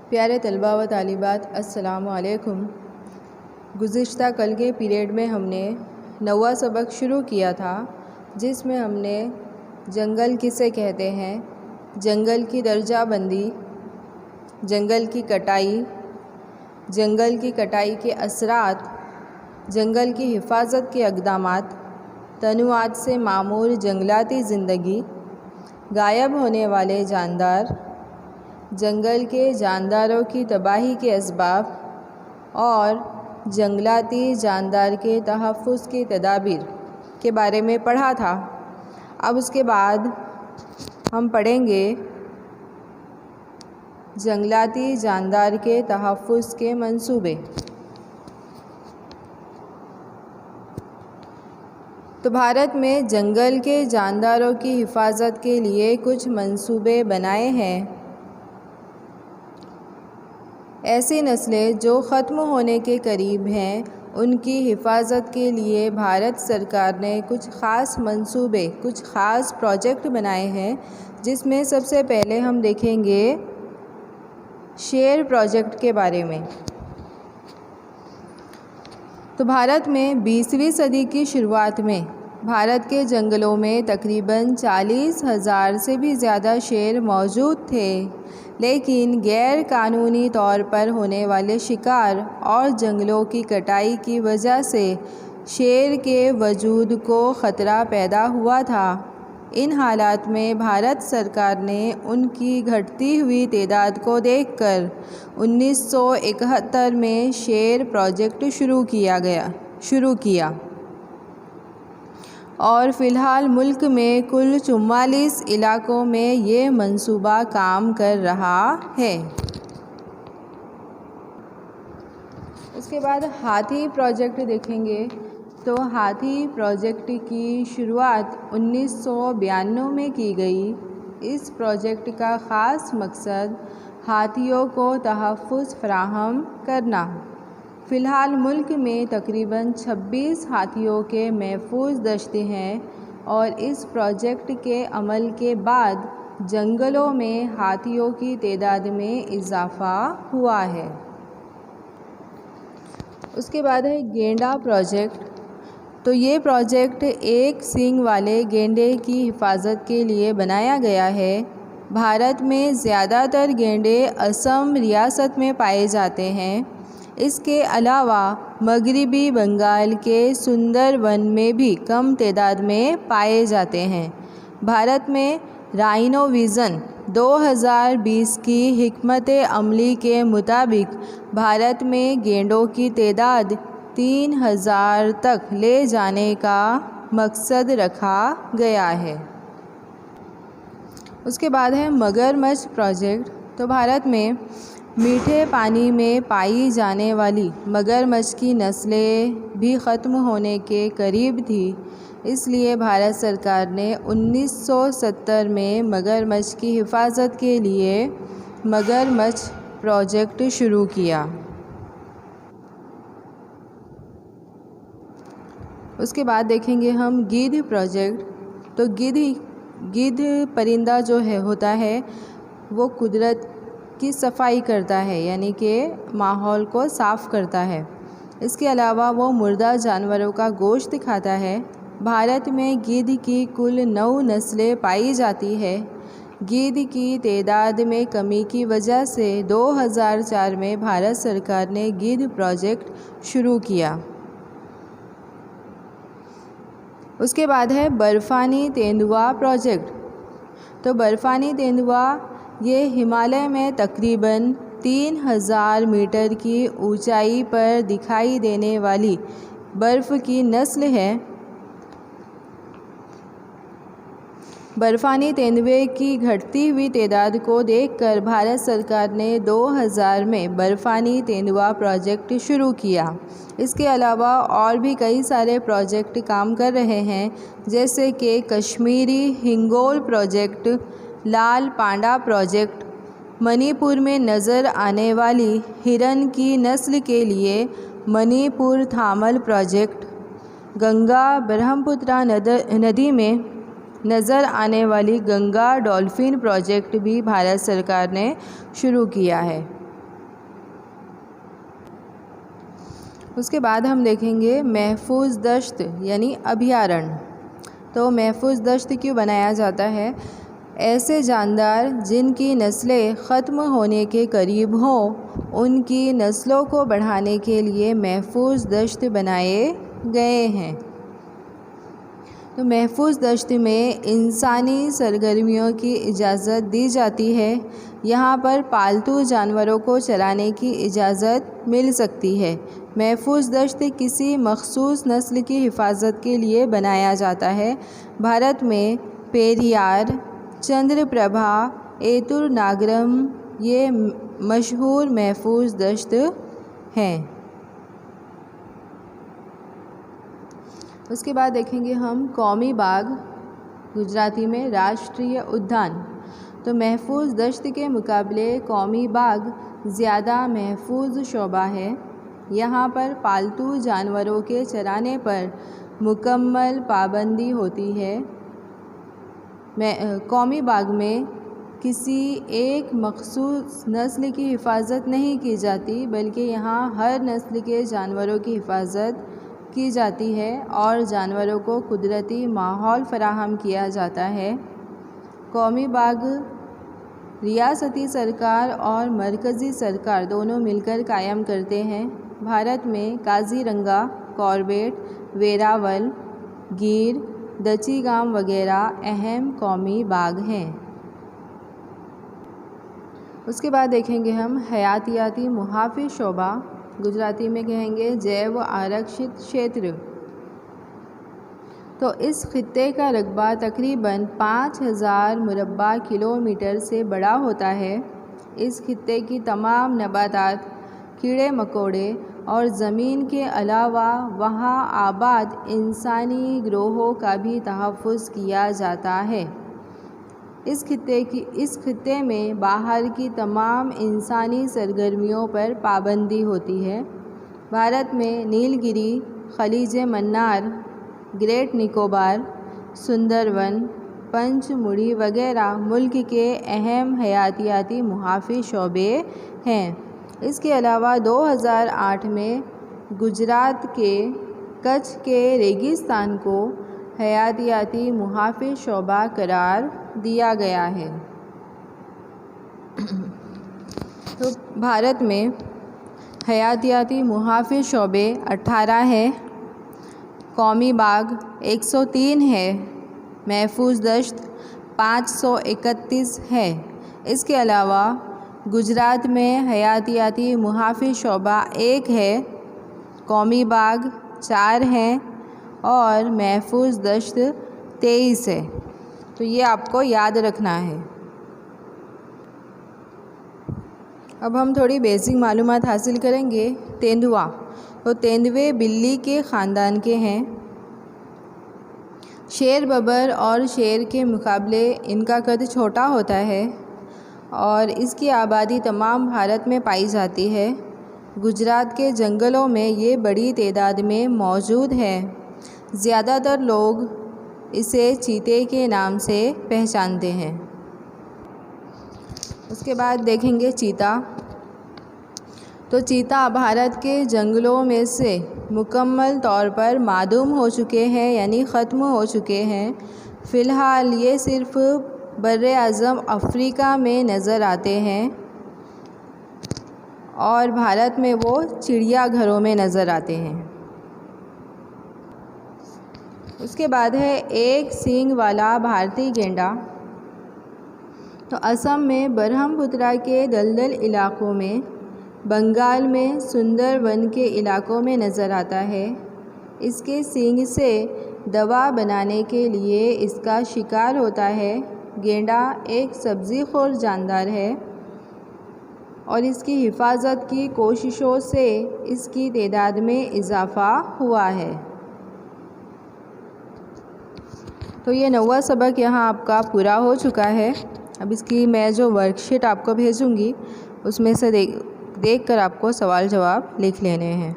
प्यारे तलबा व तालिबात, अस्सलामु अलैकुम। गुज़िश्ता कल के पीरियड में हमने 9वां सबक शुरू किया था, जिसमें हमने जंगल किसे कहते हैं, जंगल की दर्जाबंदी, जंगल की कटाई के असरात, जंगल की हिफाजत के इक़दामात, तनुआत से मामूर जंगलाती ज़िंदगी, गायब होने वाले जानदार, जंगल के जानदारों की तबाही के असबाब और जंगलाती जानदार के तहफ़्फ़ुज़ की तदाबीर के बारे में पढ़ा था। अब उसके बाद हम पढ़ेंगे जंगलाती जानदार के तहफ़्फ़ुज़ के मंसूबे। तो भारत में जंगल के जानदारों की हिफाजत के लिए कुछ मंसूबे बनाए हैं। ऐसी नस्लें जो ख़त्म होने के करीब हैं, उनकी हिफाजत के लिए भारत सरकार ने कुछ ख़ास मंसूबे, कुछ ख़ास प्रोजेक्ट बनाए हैं, जिसमें सबसे पहले हम देखेंगे शेर प्रोजेक्ट के बारे में। तो भारत में 20वीं सदी की शुरुआत में भारत के जंगलों में तकरीबन 40,000 से भी ज़्यादा शेर मौजूद थे, लेकिन गैर कानूनी तौर पर होने वाले शिकार और जंगलों की कटाई की वजह से शेर के वजूद को ख़तरा पैदा हुआ था। इन हालात में भारत सरकार ने उनकी घटती हुई तादाद को देखकर 1971 में शेर प्रोजेक्ट शुरू किया और फ़िलहाल मुल्क में कुल 44 इलाक़ों में ये मंसूबा काम कर रहा है। उसके बाद हाथी प्रोजेक्ट देखेंगे। तो हाथी प्रोजेक्ट की शुरुआत 1992 में की गई। इस प्रोजेक्ट का ख़ास मकसद हाथियों को तहफ़्फ़ुज़ फ़राहम करना। फ़िलहाल मुल्क में तकरीबन 26 हाथियों के महफूज दश्त हैं और इस प्रोजेक्ट के अमल के बाद जंगलों में हाथियों की तादाद में इजाफ़ा हुआ है। उसके बाद है गेंडा प्रोजेक्ट। तो ये प्रोजेक्ट एक सींग वाले गेंडे की हिफाजत के लिए बनाया गया है। भारत में ज़्यादातर गेंडे असम रियासत में पाए जाते हैं। इसके अलावा मगरिबी बंगाल के सुंदरवन में भी कम तादाद में पाए जाते हैं। भारत में राइनो विज़न 2020 की हिकमत अमली के मुताबिक भारत में गेंडों की तादाद 3000 तक ले जाने का मकसद रखा गया है। उसके बाद है मगरमच्छ प्रोजेक्ट। तो भारत में मीठे पानी में पाई जाने वाली मगरमच्छ की नस्लें भी ख़त्म होने के करीब थी, इसलिए भारत सरकार ने 1970 में मगरमच्छ की हिफाजत के लिए मगरमच्छ प्रोजेक्ट शुरू किया। उसके बाद देखेंगे हम गिद्ध प्रोजेक्ट। तो गिद्ध परिंदा जो होता है वो कुदरत की सफाई करता है, यानी कि माहौल को साफ़ करता है। इसके अलावा वो मुर्दा जानवरों का गोश्त खाता है। भारत में गिद्ध की कुल 9 नस्लें पाई जाती है। गिद्ध की तादाद में कमी की वजह से 2004 में भारत सरकार ने गिद्ध प्रोजेक्ट शुरू किया। उसके बाद है बर्फ़ानी तेंदुआ प्रोजेक्ट। तो बर्फ़ानी तेंदुआ ये हिमालय में तकरीबन 3000 मीटर की ऊंचाई पर दिखाई देने वाली बर्फ़ की नस्ल है। बर्फ़ानी तेंदुए की घटती हुई तादाद को देखकर भारत सरकार ने 2000 में बर्फ़ानी तेंदुआ प्रोजेक्ट शुरू किया। इसके अलावा और भी कई सारे प्रोजेक्ट काम कर रहे हैं, जैसे कि कश्मीरी हिंगोल प्रोजेक्ट, लाल पांडा प्रोजेक्ट, मणिपुर में नज़र आने वाली हिरन की नस्ल के लिए मणिपुर थामल प्रोजेक्ट, गंगा ब्रह्मपुत्र नदी में नज़र आने वाली गंगा डॉल्फिन प्रोजेक्ट भी भारत सरकार ने शुरू किया है। उसके बाद हम देखेंगे महफूज दश्त यानी अभयारण्य। तो महफूज दश्त क्यों बनाया जाता है? ऐसे जानदार जिनकी नस्लें ख़त्म होने के करीब हों, उनकी नस्लों को बढ़ाने के लिए महफूज दश्त बनाए गए हैं। तो महफूज दश्त में इंसानी सरगर्मियों की इजाज़त दी जाती है। यहाँ पर पालतू जानवरों को चराने की इजाज़त मिल सकती है। महफूज दश्त किसी मखसूस नस्ल की हिफाजत के लिए बनाया जाता है। भारत में पेरियार, चंद्रप्रभा, एतुर नागरम ये मशहूर महफूज दश्त हैं। उसके बाद देखेंगे हम कौमी बाग, गुजराती में राष्ट्रीय उद्यान। तो महफूज दश्त के मुकाबले कौमी बाग ज़्यादा महफूज शोबा है। यहाँ पर पालतू जानवरों के चराने पर मुकम्मल पाबंदी होती है। कौमी बाग में किसी एक मखसूस नस्ल की हिफाजत नहीं की जाती, बल्कि यहाँ हर नस्ल के जानवरों की हिफाजत की जाती है और जानवरों को कुदरती माहौल फराहम किया जाता है। कौमी बाग रियासती सरकार और मरकज़ी सरकार दोनों मिलकर कायम करते हैं। भारत में काज़ीरंगा, कॉर्बेट, वेरावल, गिर, दचीगाम वगैरह अहम कौमी बाग हैं। उसके बाद देखेंगे हम हयातियाती मुहाफ़िज़ शोबा, गुजराती में कहेंगे जैव आरक्षित क्षेत्र। तो इस खित्ते का रकबा तकरीबन 5000 मुरब्बा किलोमीटर से बड़ा होता है। इस खित्ते की तमाम नबातात, कीड़े मकोड़े और ज़मीन के अलावा वहाँ आबाद इंसानी गिरोहों का भी तहफ़्फ़ुज़ किया जाता है। इस खित्ते में बाहर की तमाम इंसानी सरगर्मियों पर पाबंदी होती है। भारत में नीलगिरी, खलीज मन्नार, ग्रेट निकोबार, सुंदरवन, पंचमुड़ी वगैरह मुल्क के अहम हयातियाती मुहाफ़िज़ शोबे हैं। इसके अलावा 2008 में गुजरात के कच्छ के रेगिस्तान को हयातियाती मुहाफ़िज़ शोबा करार दिया गया है। तो भारत में हयातियाती मुहाफ़िज़ शोबे 18 है, कौमी बाग 103 है, महफूज दश्त 531 है। इसके अलावा गुजरात में हयातियाती मुहाफ़िज़ शोबा 1 है, कौमी बाग 4 हैं और महफूज दश्त 23 है। तो ये आपको याद रखना है। अब हम थोड़ी बेसिक मालूमात हासिल करेंगे। तेंदुआ, तो तेंदुए बिल्ली के ख़ानदान के हैं। शेर, बबर और शेर के मुकाबले इनका कद छोटा होता है और इसकी आबादी तमाम भारत में पाई जाती है। गुजरात के जंगलों में ये बड़ी तादाद में मौजूद है। ज़्यादातर लोग इसे चीते के नाम से पहचानते हैं। उसके बाद देखेंगे चीता। तो चीता भारत के जंगलों में से मुकम्मल तौर पर मादूम हो चुके हैं, यानी ख़त्म हो चुके हैं। फ़िलहाल ये सिर्फ़ बर्र-ए-आज़म अफ्रीका में नज़र आते हैं और भारत में वो चिड़ियाघरों में नज़र आते हैं। उसके बाद है एक सींग वाला भारतीय गेंडा। तो असम में ब्रह्मपुत्रा के दलदल इलाक़ों में, बंगाल में सुंदरवन के इलाक़ों में नज़र आता है। इसके सींग से दवा बनाने के लिए इसका शिकार होता है। गेंडा एक सब्ज़ीखोर जानदार है और इसकी हिफाजत की कोशिशों से इसकी तादाद में इजाफ़ा हुआ है। तो ये 9वां सबक यहाँ आपका पूरा हो चुका है। अब इसकी मैं जो वर्कशीट आपको भेजूँगी उसमें से देख कर आपको सवाल जवाब लिख लेने हैं।